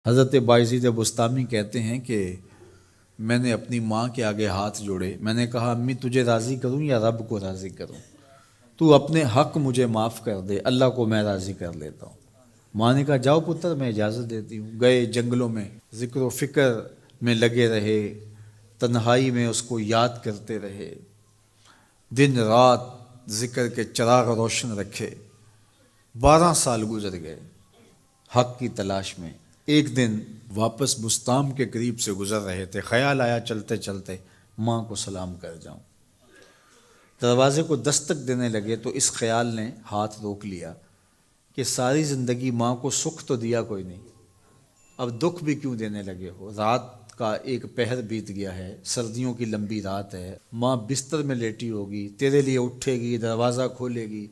حضرت بایزید بستامی کہتے ہیں کہ میں نے اپنی ماں کے آگے ہاتھ جوڑے، میں نے کہا امی تجھے راضی کروں یا رب کو راضی کروں؟ تو اپنے حق مجھے معاف کر دے، اللہ کو میں راضی کر لیتا ہوں۔ ماں نے کہا جاؤ پتر میں اجازت دیتی ہوں۔ گئے جنگلوں میں ذکر و فکر میں لگے رہے، تنہائی میں اس کو یاد کرتے رہے، دن رات ذکر کے چراغ روشن رکھے۔ 12 سال گزر گئے حق کی تلاش میں۔ ایک دن واپس بستام کے قریب سے گزر رہے تھے، خیال آیا چلتے چلتے ماں کو سلام کر جاؤں۔ دروازے کو دستک دینے لگے تو اس خیال نے ہاتھ روک لیا کہ ساری زندگی ماں کو سکھ تو دیا کوئی نہیں، اب دکھ بھی کیوں دینے لگے ہو؟ رات کا ایک پہر بیت گیا ہے، سردیوں کی لمبی رات ہے، ماں بستر میں لیٹی ہوگی، تیرے لیے اٹھے گی، دروازہ کھولے گی۔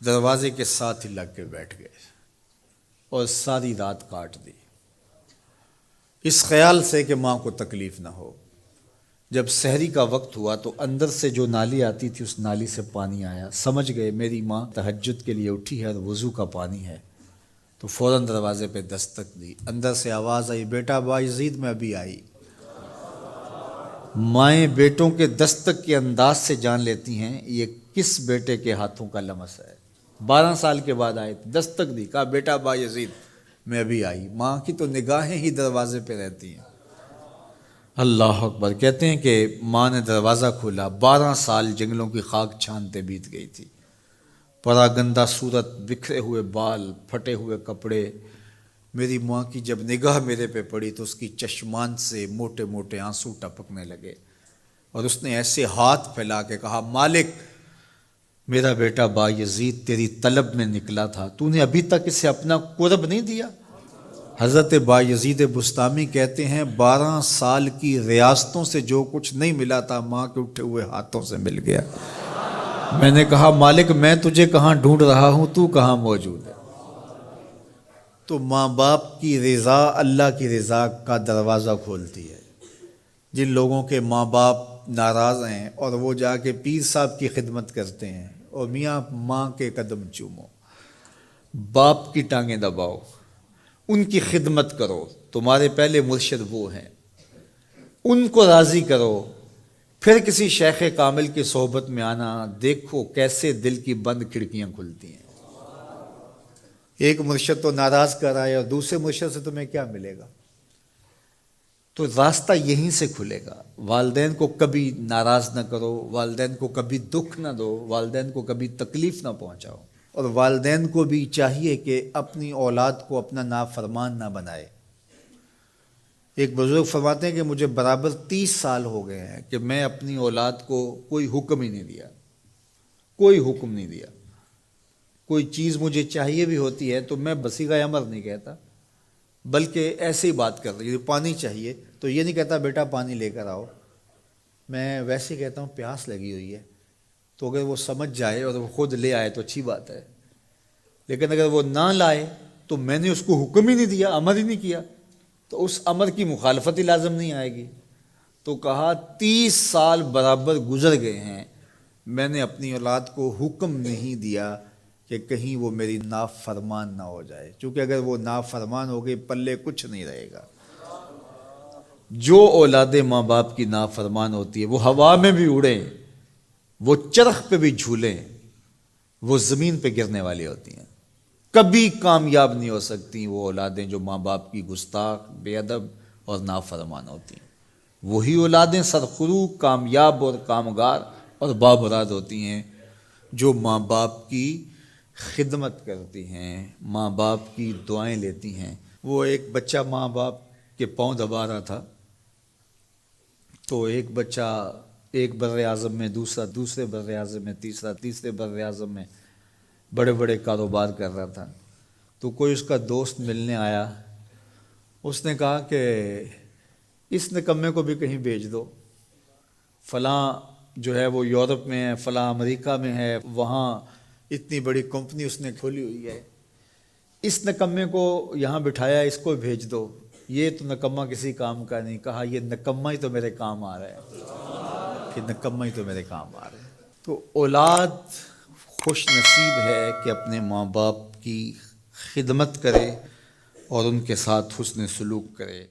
دروازے کے ساتھ ہی لگ کے بیٹھ گئے اور ساری رات کاٹ دی، اس خیال سے کہ ماں کو تکلیف نہ ہو۔ جب سحری کا وقت ہوا تو اندر سے جو نالی آتی تھی اس نالی سے پانی آیا، سمجھ گئے میری ماں تہجد کے لیے اٹھی ہے اور وضو کا پانی ہے، تو فوراً دروازے پہ دستک دی۔ اندر سے آواز آئی بیٹا بایزید میں ابھی آئی۔ مائیں بیٹوں کے دستک کے انداز سے جان لیتی ہیں یہ کس بیٹے کے ہاتھوں کا لمس ہے۔ 12 سال کے بعد آئے، دستک دی، کہا بیٹا بایزید میں ابھی آئی۔ ماں کی تو نگاہیں ہی دروازے پہ رہتی ہیں۔ اللہ اکبر۔ کہتے ہیں کہ ماں نے دروازہ کھولا، 12 سال جنگلوں کی خاک چھانتے بیت گئی تھی، پراگندہ صورت، بکھرے ہوئے بال، پھٹے ہوئے کپڑے۔ میری ماں کی جب نگاہ میرے پہ پڑی تو اس کی چشمان سے موٹے موٹے آنسو ٹپکنے لگے، اور اس نے ایسے ہاتھ پھیلا کے کہا مالک میرا بیٹا بایزید تیری طلب میں نکلا تھا، تو نے ابھی تک اسے اپنا قرب نہیں دیا۔ حضرت بایزید بستامی کہتے ہیں 12 سال کی ریاستوں سے جو کچھ نہیں ملا تھا ماں کے اٹھے ہوئے ہاتھوں سے مل گیا۔ میں نے کہا مالک میں تجھے کہاں ڈھونڈ رہا ہوں، تو کہاں موجود ہے؟ تو ماں باپ کی رضا اللہ کی رضا کا دروازہ کھولتی ہے۔ جن لوگوں کے ماں باپ ناراض ہیں اور وہ جا کے پیر صاحب کی خدمت کرتے ہیں، اور میاں ماں کے قدم چومو، باپ کی ٹانگیں دباؤ، ان کی خدمت کرو، تمہارے پہلے مرشد وہ ہیں، ان کو راضی کرو، پھر کسی شیخ کامل کی صحبت میں آنا، دیکھو کیسے دل کی بند کھڑکیاں کھلتی ہیں۔ ایک مرشد تو ناراض کر آئے اور دوسرے مرشد سے تمہیں کیا ملے گا؟ تو راستہ یہیں سے کھلے گا۔ والدین کو کبھی ناراض نہ کرو، والدین کو کبھی دکھ نہ دو، والدین کو کبھی تکلیف نہ پہنچاؤ، اور والدین کو بھی چاہیے کہ اپنی اولاد کو اپنا نافرمان نہ بنائے۔ ایک بزرگ فرماتے ہیں کہ مجھے برابر 30 سال ہو گئے ہیں کہ میں اپنی اولاد کو کوئی حکم ہی نہیں دیا، کوئی حکم نہیں دیا۔ کوئی چیز مجھے چاہیے بھی ہوتی ہے تو میں بصیغہ امر نہیں کہتا، بلکہ ایسے ہی بات کر رہی ہوں۔ پانی چاہیے تو یہ نہیں کہتا بیٹا پانی لے کر آؤ، میں ویسے ہی کہتا ہوں پیاس لگی ہوئی ہے، تو اگر وہ سمجھ جائے اور وہ خود لے آئے تو اچھی بات ہے، لیکن اگر وہ نہ لائے تو میں نے اس کو حکم ہی نہیں دیا، امر ہی نہیں کیا، تو اس امر کی مخالفت ہی لازم نہیں آئے گی۔ تو کہا 30 سال برابر گزر گئے ہیں، میں نے اپنی اولاد کو حکم نہیں دیا کہ کہیں وہ میری نافرمان نہ ہو جائے، چونکہ اگر وہ نافرمان ہو گئی پلے کچھ نہیں رہے گا۔ جو اولاد ماں باپ کی نافرمان ہوتی ہے وہ ہوا میں بھی اڑیں، وہ چرخ پہ بھی جھولیں، وہ زمین پہ گرنے والی ہوتی ہیں، کبھی کامیاب نہیں ہو سکتی وہ اولادیں جو ماں باپ کی گستاخ، بے ادب اور نافرمان ہوتی ہیں۔ وہی اولادیں سرخرو، کامیاب اور کامگار اور بامراد ہوتی ہیں جو ماں باپ کی خدمت کرتی ہیں، ماں باپ کی دعائیں لیتی ہیں۔ وہ ایک بچہ ماں باپ کے پاؤں دبا رہا تھا، تو ایک بچہ ایک بر اعظم میں، دوسرا دوسرے بر اعظم میں، تیسرا تیسرے بر اعظم میں بڑے بڑے کاروبار کر رہا تھا۔ تو کوئی اس کا دوست ملنے آیا، اس نے کہا کہ اس نکمے کو بھی کہیں بھیج دو، فلاں جو ہے وہ یورپ میں ہے، فلاں امریکہ میں ہے، وہاں اتنی بڑی کمپنی اس نے کھولی ہوئی ہے، اس نکمے کو یہاں بٹھایا، اس کو بھیج دو، یہ تو نکمہ کسی کام کا نہیں۔ کہا یہ نکمہ ہی تو میرے کام آ رہا ہے، کہ نکمہ ہی تو میرے کام آ رہا ہے۔ تو اولاد خوش نصیب ہے کہ اپنے ماں باپ کی خدمت کرے، اور ان کے ساتھ حسن سلوک کرے۔